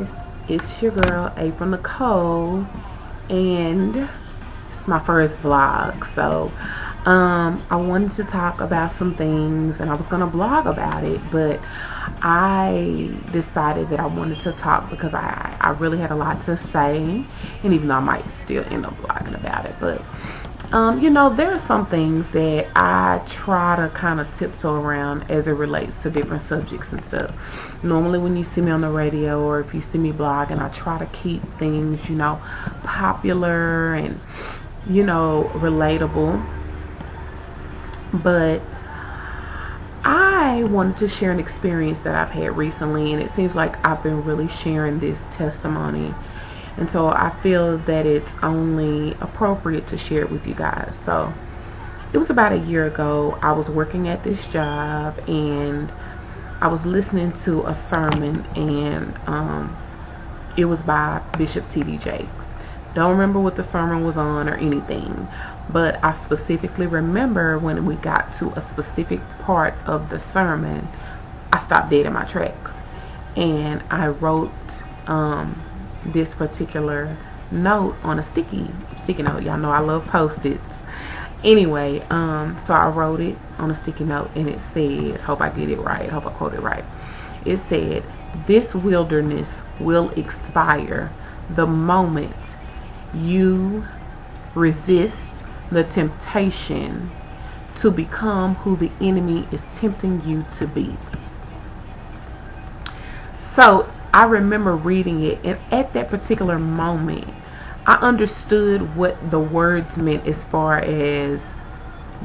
guys, it's your girl April Nicole, and it's my first vlog. So I wanted to talk about some things, and I was gonna blog about it, but I decided that I wanted to talk because I really had a lot to say, and even though I might still end up blogging about it, but you know, there are some things that I try to kind of tiptoe around as it relates to different subjects and stuff. Normally when you see me on the radio or if you see me blogging, I try to keep things, you know, popular and, you know, relatable. But I wanted to share an experience that I've had recently, and it seems like I've been really sharing this testimony. And so I feel that it's only appropriate to share it with you guys. So it was about a year ago. I was working at this job and I was listening to a sermon, and it was by Bishop T.D. Jakes. Don't remember what the sermon was on or anything, but I specifically remember when we got to a specific part of the sermon, I stopped dead in my tracks and I wrote this particular note on a sticky note. Y'all know I love Post-its. Anyway, so I wrote it on a sticky note, and it said, hope I get it right, hope I quote it right. It said, "This wilderness will expire the moment you resist the temptation to become who the enemy is tempting you to be." So I remember reading it, and at that particular moment, I understood what the words meant as far as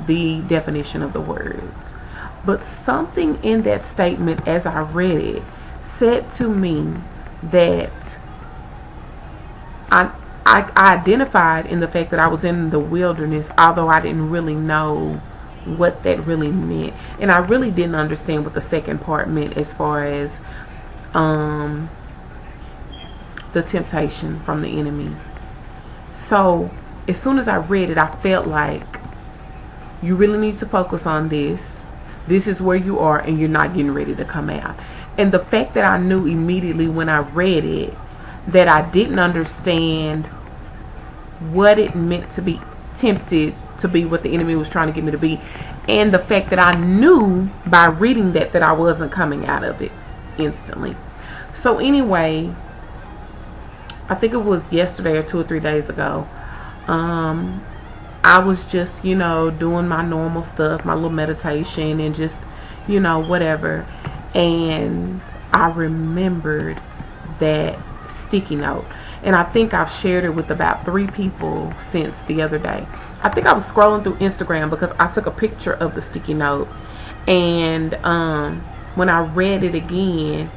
the definition of the words. But something in that statement, as I read it, said to me that I identified in the fact that I was in the wilderness, although I didn't really know what that really meant. And I really didn't understand what the second part meant as far as the temptation from the enemy. So as soon as I read it, I felt like you really need to focus on this. This is where you are, and you're not getting ready to come out. And the fact that I knew immediately when I read it that I didn't understand what it meant to be tempted to be what the enemy was trying to get me to be, and the fact that I knew by reading that I wasn't coming out of it instantly. So anyway, I think it was yesterday or 2 or 3 days ago, I was just, you know, doing my normal stuff, my little meditation and just, you know, whatever, and I remembered that sticky note, and I think I've shared it with about 3 people since the other day. I think I was scrolling through Instagram because I took a picture of the sticky note, and when I read it again,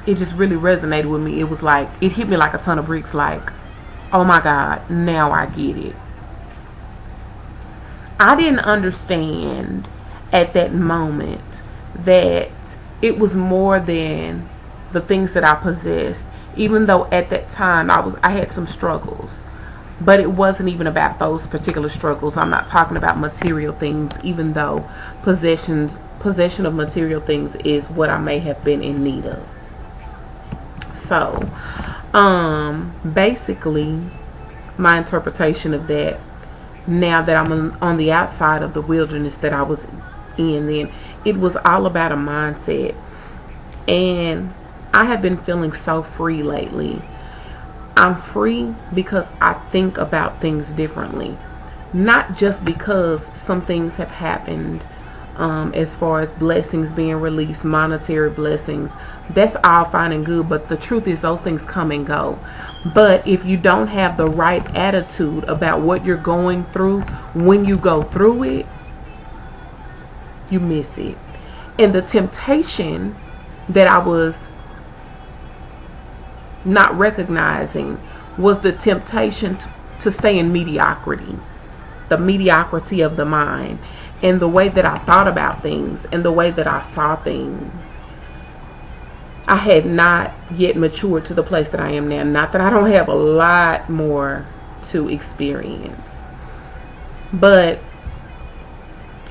it just really resonated with me. It was like, it hit me like a ton of bricks, like, oh my God, now I get it. I didn't understand at that moment that it was more than the things that I possessed, even though at that time I had some struggles, but it wasn't even about those particular struggles. I'm not talking about material things, even though possession of material things is what I may have been in need of. So basically my interpretation of that, now that I'm on the outside of the wilderness that I was in then, it was all about a mindset. And I have been feeling so free lately. I'm free because I think about things differently, not just because some things have happened as far as blessings being released, monetary blessings. That's all fine and good, but the truth is those things come and go. But if you don't have the right attitude about what you're going through when you go through it, you miss it. And the temptation that I was not recognizing was the temptation to stay in mediocrity, the mediocrity of the mind, and the way that I thought about things and the way that I saw things. I had not yet matured to the place that I am now. Not that I don't have a lot more to experience, but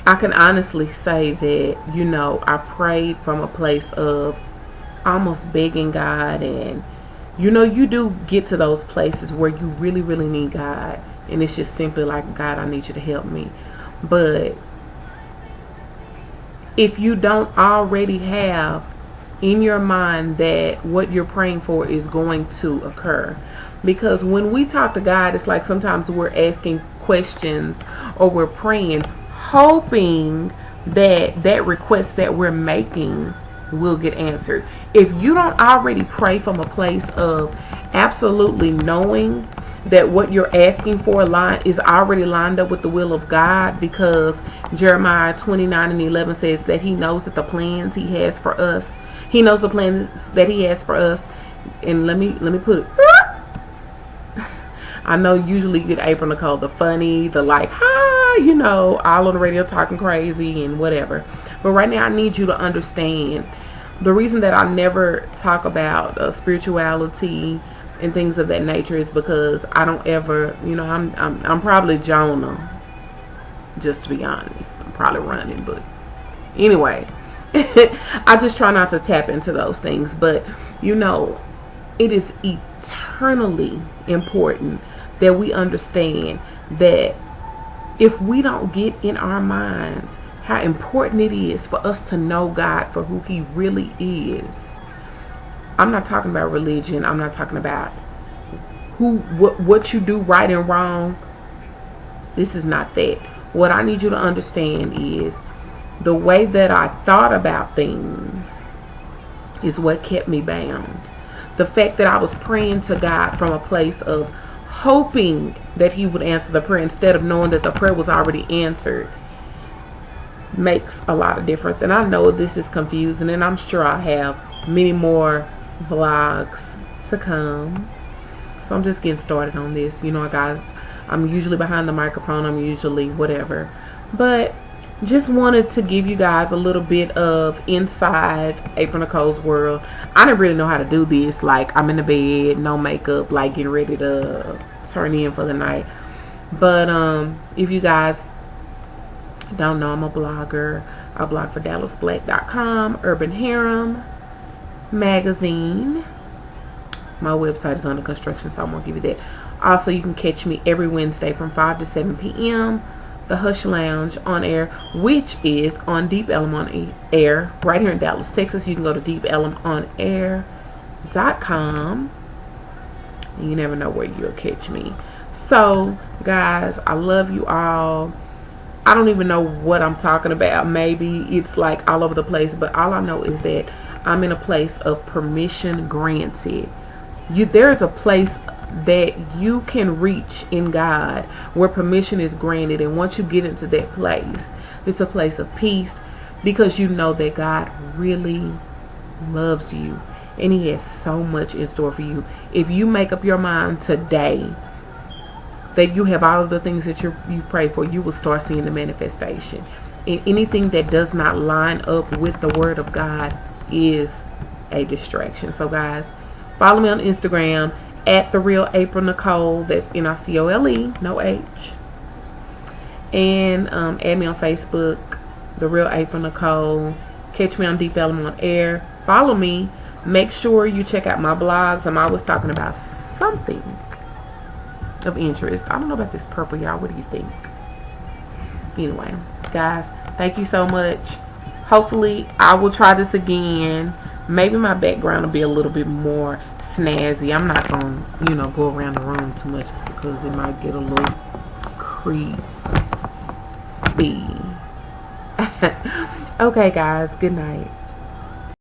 I can honestly say that, you know, I prayed from a place of almost begging God and You know, you do get to those places where you really, really need God. And it's just simply like, God, I need you to help me. But if you don't already have in your mind that what you're praying for is going to occur. Because when we talk to God, it's like sometimes we're asking questions or we're praying, hoping that that request that we're making will get answered. If you don't already pray from a place of absolutely knowing that what you're asking for is already lined up with the will of God, because Jeremiah 29:11 says that he knows that the plans he has for us, he knows the plans that he has for us. And let me put it, I know usually you get April Nicole, the funny, the like, hi, you know, all on the radio talking crazy and whatever. But right now I need you to understand, the reason that I never talk about spirituality and things of that nature is because I don't ever, you know, I'm probably Jonah, just to be honest. I'm probably running, but anyway, I just try not to tap into those things. But you know, it is eternally important that we understand that if we don't get in our minds how important it is for us to know God for who he really is. I'm not talking about religion. I'm not talking about what you do right and wrong. This is not that. What I need you to understand is the way that I thought about things is what kept me bound. The fact that I was praying to God from a place of hoping that he would answer the prayer instead of knowing that the prayer was already answered makes a lot of difference. And I know this is confusing, and I'm sure I have many more vlogs to come. So I'm just getting started on this. You know, guys, I'm usually behind the microphone. I'm usually whatever. But just wanted to give you guys a little bit of inside April Nicole's world. I didn't really know how to do this. Like, I'm in the bed, no makeup, like getting ready to turn in for the night. But if you guys don't know, I'm a blogger. I blog for DallasBlack.com, Urban Harem magazine. My website is under construction, so I won't give you that. Also, you can catch me every Wednesday from 5 to 7 p.m. The Hush Lounge on air, which is on Deep Ellum on air right here in Dallas, Texas. You can go to deepellumonair.com. You never know where you'll catch me. So, guys, I love you all. I don't even know what I'm talking about. Maybe it's like all over the place, but all I know is that I'm in a place of permission granted. There is a place that you can reach in God where permission is granted, and once you get into that place, it's a place of peace, because you know that God really loves you and he has so much in store for you. If you make up your mind today that you have all of the things that you pray for, you will start seeing the manifestation. And anything that does not line up with the word of God is a distraction. So guys, follow me on Instagram at The Real April Nicole. That's Nicole, no H. And add me on Facebook, The Real April Nicole. Catch me on Deep Ellum on air. Follow me. Make sure you check out my blogs. I'm always talking about something of interest. I don't know about this purple, y'all. What do you think? Anyway, guys, thank you so much. Hopefully I will try this again. Maybe my background will be a little bit more snazzy. I'm not gonna, you know, go around the room too much because it might get a little creepy. Okay, guys, good night.